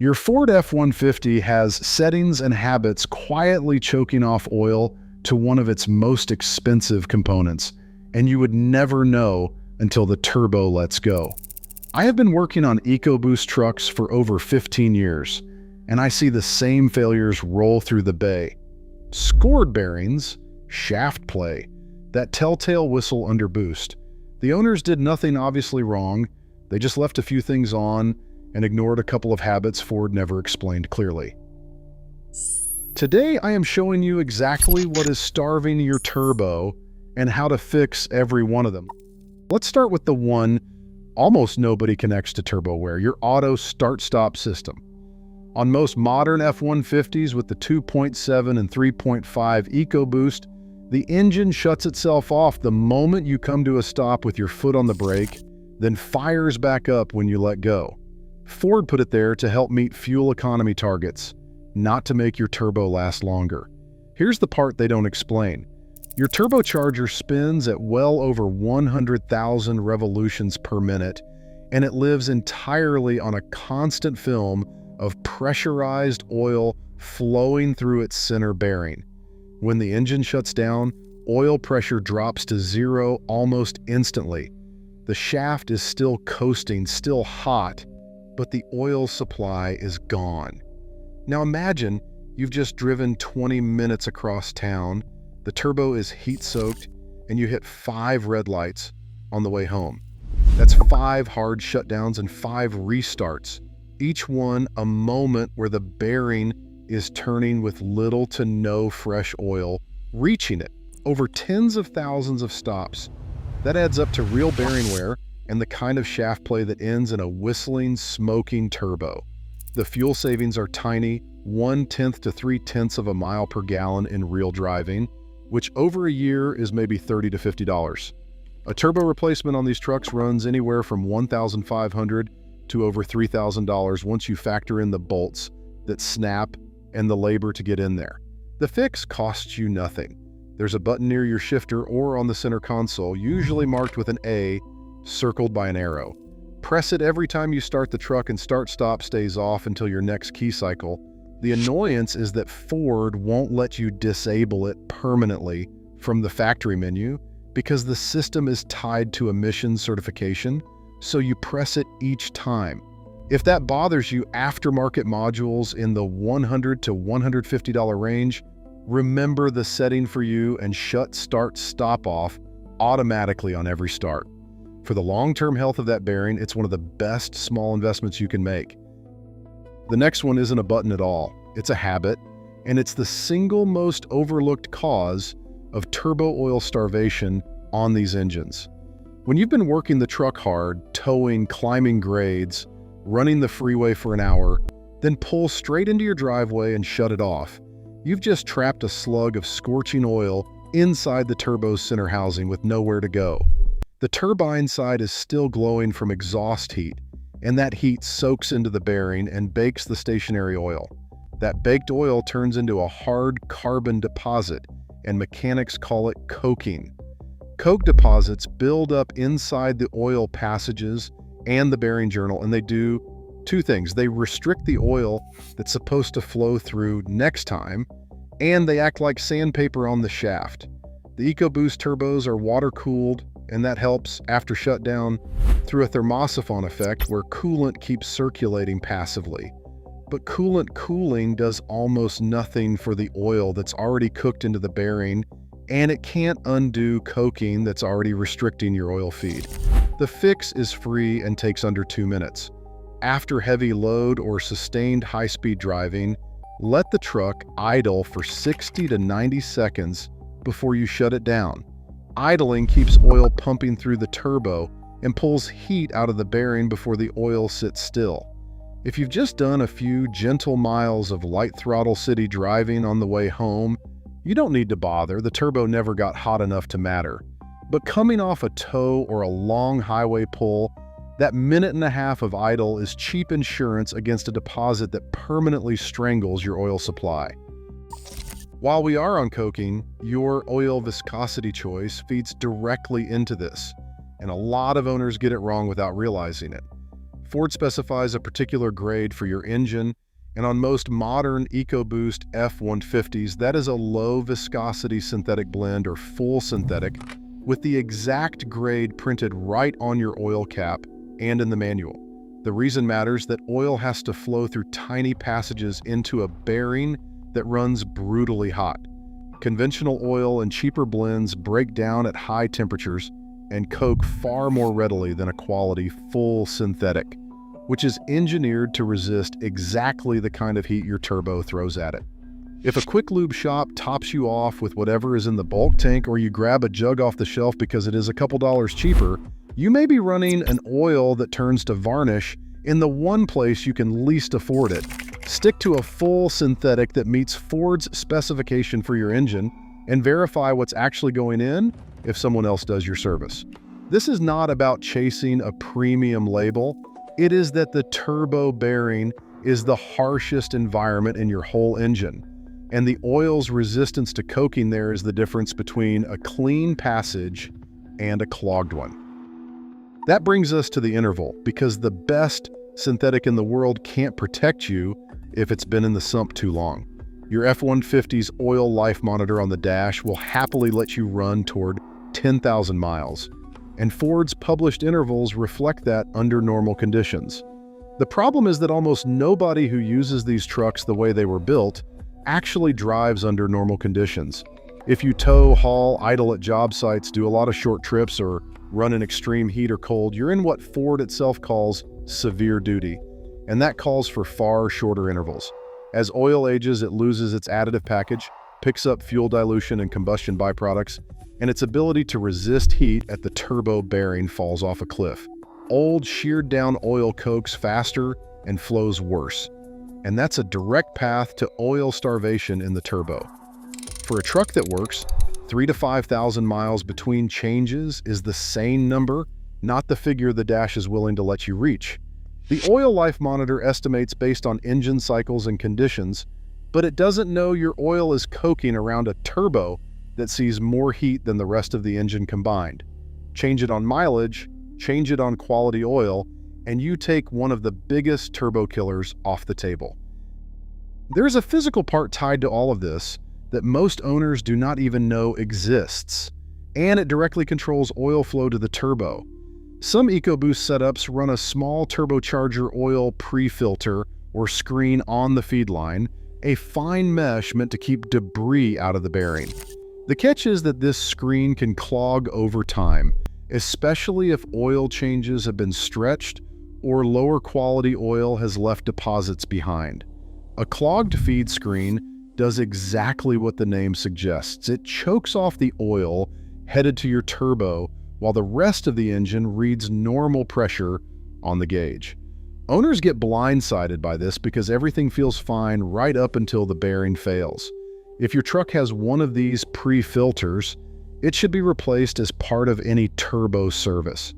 Your Ford F-150 has settings and habits quietly choking off oil to one of its most expensive components, and you would never know until the turbo lets go. I have been working on EcoBoost trucks for over 15 years, and I see the same failures roll through the bay. Scored bearings, shaft play, that telltale whistle under boost. The owners did nothing obviously wrong, they just left a few things on and ignored a couple of habits Ford never explained clearly. Today I am showing you exactly what is starving your turbo and how to fix every one of them. Let's start with the one almost nobody connects to turbo wear, your auto start-stop system. On most modern F-150s with the 2.7 and 3.5 EcoBoost, the engine shuts itself off the moment you come to a stop with your foot on the brake, then fires back up when you let go. Ford put it there to help meet fuel economy targets, not to make your turbo last longer. Here's the part they don't explain. Your turbocharger spins at well over 100,000 revolutions per minute, and it lives entirely on a constant film of pressurized oil flowing through its center bearing. When the engine shuts down, oil pressure drops to zero almost instantly. The shaft is still coasting, still hot, but the oil supply is gone. Now imagine you've just driven 20 minutes across town, the turbo is heat-soaked, and you hit 5 red lights on the way home. That's 5 hard shutdowns and 5 restarts, each one a moment where the bearing is turning with little to no fresh oil, reaching it over tens of thousands of stops. That adds up to real bearing wear and the kind of shaft play that ends in a whistling, smoking turbo. The fuel savings are tiny, 1/10 to 3/10 of a mile per gallon in real driving, which over a year is maybe $30 to $50. A turbo replacement on these trucks runs anywhere from $1,500 to over $3,000 once you factor in the bolts that snap and the labor to get in there. The fix costs you nothing. There's a button near your shifter or on the center console, usually marked with an A, circled by an arrow. Press it every time you start the truck and start-stop stays off until your next key cycle. The annoyance is that Ford won't let you disable it permanently from the factory menu because the system is tied to emissions certification, so you press it each time. If that bothers you, aftermarket modules in the $100 to $150 range, remember the setting for you and shut start stop off automatically on every start. For the long-term health of that bearing, it's one of the best small investments you can make. The next one isn't a button at all. It's a habit, and it's the single most overlooked cause of turbo oil starvation on these engines. When you've been working the truck hard, towing, climbing grades, running the freeway for an hour, then pull straight into your driveway and shut it off, you've just trapped a slug of scorching oil inside the turbo's center housing with nowhere to go. The turbine side is still glowing from exhaust heat, and that heat soaks into the bearing and bakes the stationary oil. That baked oil turns into a hard carbon deposit, and mechanics call it coking. Coke deposits build up inside the oil passages and the bearing journal, and they do 2 things. They restrict the oil that's supposed to flow through next time, and they act like sandpaper on the shaft. The EcoBoost turbos are water-cooled, and that helps after shutdown through a thermosiphon effect where coolant keeps circulating passively. But coolant cooling does almost nothing for the oil that's already cooked into the bearing, and it can't undo coking that's already restricting your oil feed. The fix is free and takes under 2 minutes. After heavy load or sustained high-speed driving, let the truck idle for 60 to 90 seconds before you shut it down. Idling keeps oil pumping through the turbo and pulls heat out of the bearing before the oil sits still. If you've just done a few gentle miles of light throttle city driving on the way home, you don't need to bother, the turbo never got hot enough to matter. But coming off a tow or a long highway pull, that minute and a half of idle is cheap insurance against a deposit that permanently strangles your oil supply. While we are on coking, your oil viscosity choice feeds directly into this, and a lot of owners get it wrong without realizing it. Ford specifies a particular grade for your engine, and on most modern EcoBoost F-150s, that is a low viscosity synthetic blend or full synthetic with the exact grade printed right on your oil cap and in the manual. The reason matters that oil has to flow through tiny passages into a bearing that runs brutally hot. Conventional oil and cheaper blends break down at high temperatures and coke far more readily than a quality full synthetic, which is engineered to resist exactly the kind of heat your turbo throws at it. If a quick lube shop tops you off with whatever is in the bulk tank, or you grab a jug off the shelf because it is a couple dollars cheaper, you may be running an oil that turns to varnish in the one place you can least afford it. Stick to a full synthetic that meets Ford's specification for your engine and verify what's actually going in if someone else does your service. This is not about chasing a premium label. It is that the turbo bearing is the harshest environment in your whole engine, and the oil's resistance to coking there is the difference between a clean passage and a clogged one. That brings us to the interval, because the best synthetic in the world can't protect you if it's been in the sump too long. Your F-150's oil life monitor on the dash will happily let you run toward 10,000 miles, and Ford's published intervals reflect that under normal conditions. The problem is that almost nobody who uses these trucks the way they were built actually drives under normal conditions. If you tow, haul, idle at job sites, do a lot of short trips, or run in extreme heat or cold, you're in what Ford itself calls severe duty, and that calls for far shorter intervals. As oil ages, it loses its additive package, picks up fuel dilution and combustion byproducts, and its ability to resist heat at the turbo bearing falls off a cliff. Old, sheared down oil cokes faster and flows worse, and that's a direct path to oil starvation in the turbo. For a truck that works, 3,000 to 5,000 miles between changes is the sane number, not the figure the dash is willing to let you reach. The oil life monitor estimates based on engine cycles and conditions, but it doesn't know your oil is coking around a turbo that sees more heat than the rest of the engine combined. Change it on mileage, change it on quality oil, and you take one of the biggest turbo killers off the table. There's a physical part tied to all of this that most owners do not even know exists, and it directly controls oil flow to the turbo. Some EcoBoost setups run a small turbocharger oil prefilter or screen on the feed line, a fine mesh meant to keep debris out of the bearing. The catch is that this screen can clog over time, especially if oil changes have been stretched or lower quality oil has left deposits behind. A clogged feed screen does exactly what the name suggests. It chokes off the oil headed to your turbo while the rest of the engine reads normal pressure on the gauge. Owners get blindsided by this because everything feels fine right up until the bearing fails. If your truck has one of these pre-filters, it should be replaced as part of any turbo service.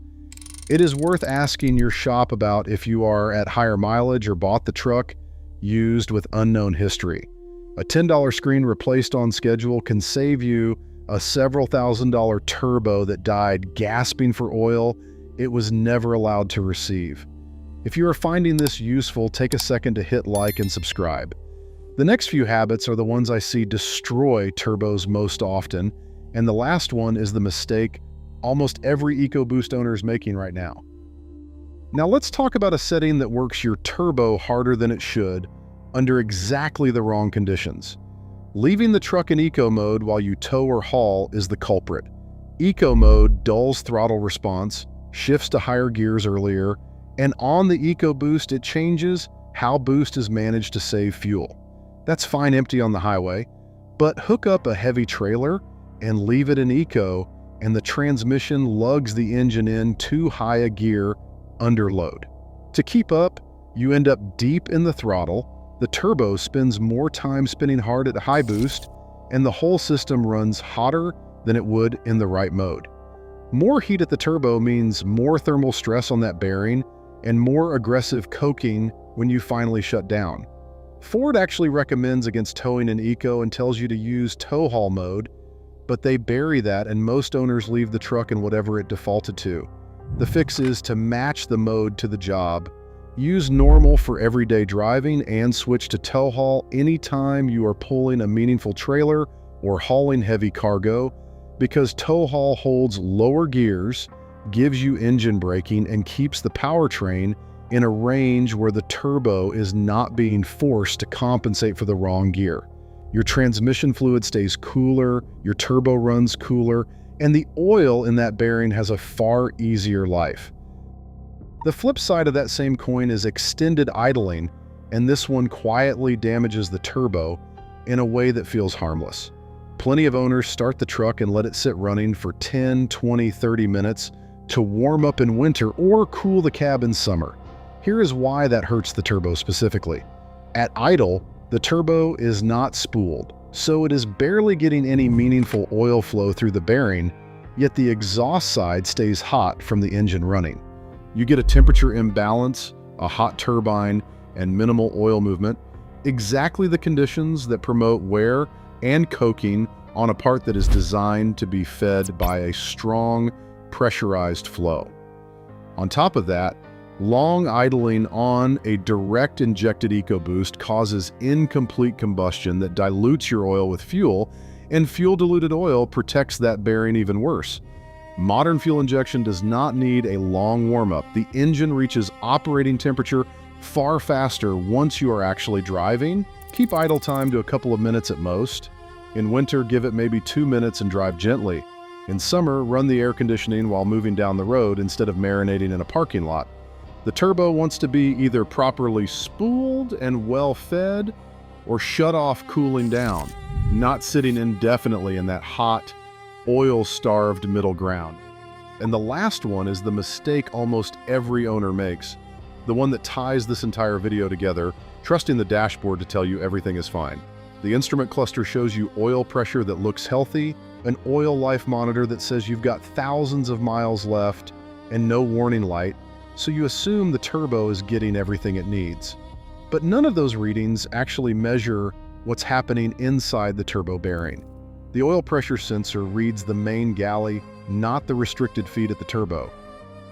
It is worth asking your shop about if you are at higher mileage or bought the truck used with unknown history. A $10 screen replaced on schedule can save you a several $1,000 turbo that died gasping for oil it was never allowed to receive. If you are finding this useful, take a second to hit like and subscribe. The next few habits are the ones I see destroy turbos most often, and the last one is the mistake almost every EcoBoost owner is making right now. Now let's talk about a setting that works your turbo harder than it should under exactly the wrong conditions. Leaving the truck in eco mode while you tow or haul is the culprit. Eco mode dulls throttle response, shifts to higher gears earlier, and on the EcoBoost it changes how boost is managed to save fuel. That's fine empty on the highway, but hook up a heavy trailer and leave it in eco, and the transmission lugs the engine in too high a gear under load. To keep up, you end up deep in the throttle, the turbo spends more time spinning hard at high boost, and the whole system runs hotter than it would in the right mode. More heat at the turbo means more thermal stress on that bearing and more aggressive coking when you finally shut down. Ford actually recommends against towing in eco and tells you to use tow haul mode, but they bury that and most owners leave the truck in whatever it defaulted to. The fix is to match the mode to the job Use normal for everyday driving and switch to tow haul anytime you are pulling a meaningful trailer or hauling heavy cargo, because tow haul holds lower gears, gives you engine braking, and keeps the powertrain in a range where the turbo is not being forced to compensate for the wrong gear. Your transmission fluid stays cooler, your turbo runs cooler, and the oil in that bearing has a far easier life. The flip side of that same coin is extended idling, and this one quietly damages the turbo in a way that feels harmless. Plenty of owners start the truck and let it sit running for 10, 20, 30 minutes to warm up in winter or cool the cab in summer. Here is why that hurts the turbo specifically. At idle, the turbo is not spooled, so it is barely getting any meaningful oil flow through the bearing, yet the exhaust side stays hot from the engine running. You get a temperature imbalance, a hot turbine, and minimal oil movement, exactly the conditions that promote wear and coking on a part that is designed to be fed by a strong, pressurized flow. On top of that, long idling on a direct injected EcoBoost causes incomplete combustion that dilutes your oil with fuel, and fuel-diluted oil protects that bearing even worse. Modern fuel injection does not need a long warm-up. The engine reaches operating temperature far faster once you are actually driving. Keep idle time to a couple of minutes at most. In winter, give it maybe 2 minutes and drive gently. In summer, run the air conditioning while moving down the road instead of marinating in a parking lot. The turbo wants to be either properly spooled and well-fed or shut off cooling down, not sitting indefinitely in that hot, oil-starved middle ground. And the last one is the mistake almost every owner makes, the one that ties this entire video together, trusting the dashboard to tell you everything is fine. The instrument cluster shows you oil pressure that looks healthy, an oil life monitor that says you've got thousands of miles left, and no warning light, so you assume the turbo is getting everything it needs. But none of those readings actually measure what's happening inside the turbo bearing. The oil pressure sensor reads the main galley, not the restricted feed at the turbo.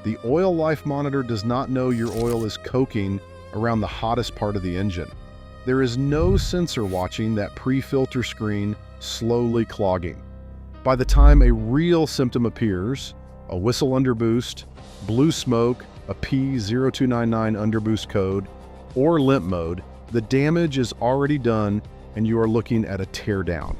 The oil life monitor does not know your oil is coking around the hottest part of the engine. There is no sensor watching that pre-filter screen slowly clogging. By the time a real symptom appears, a whistle underboost, blue smoke, a P0299 underboost code, or limp mode, the damage is already done and you are looking at a teardown.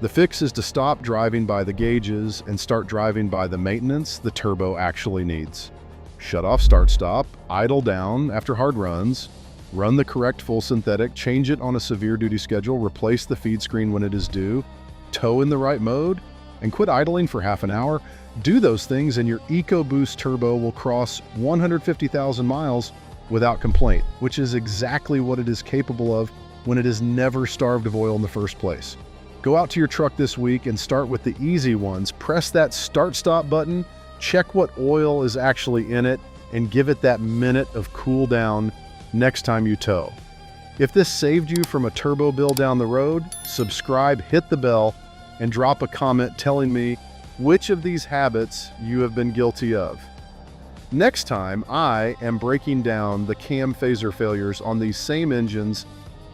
The fix is to stop driving by the gauges and start driving by the maintenance the turbo actually needs. Shut off start-stop, idle down after hard runs, run the correct full synthetic, change it on a severe duty schedule, replace the feed screen when it is due, tow in the right mode, and quit idling for half an hour. Do those things and your EcoBoost turbo will cross 150,000 miles without complaint, which is exactly what it is capable of when it is never starved of oil in the first place. Go out to your truck this week and start with the easy ones. Press that start-stop button, check what oil is actually in it, and give it that minute of cool down next time you tow. If this saved you from a turbo bill down the road, subscribe, hit the bell, and drop a comment telling me which of these habits you have been guilty of. Next time, I am breaking down the cam phaser failures on these same engines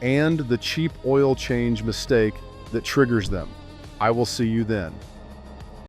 and the cheap oil change mistake that triggers them. I will see you then.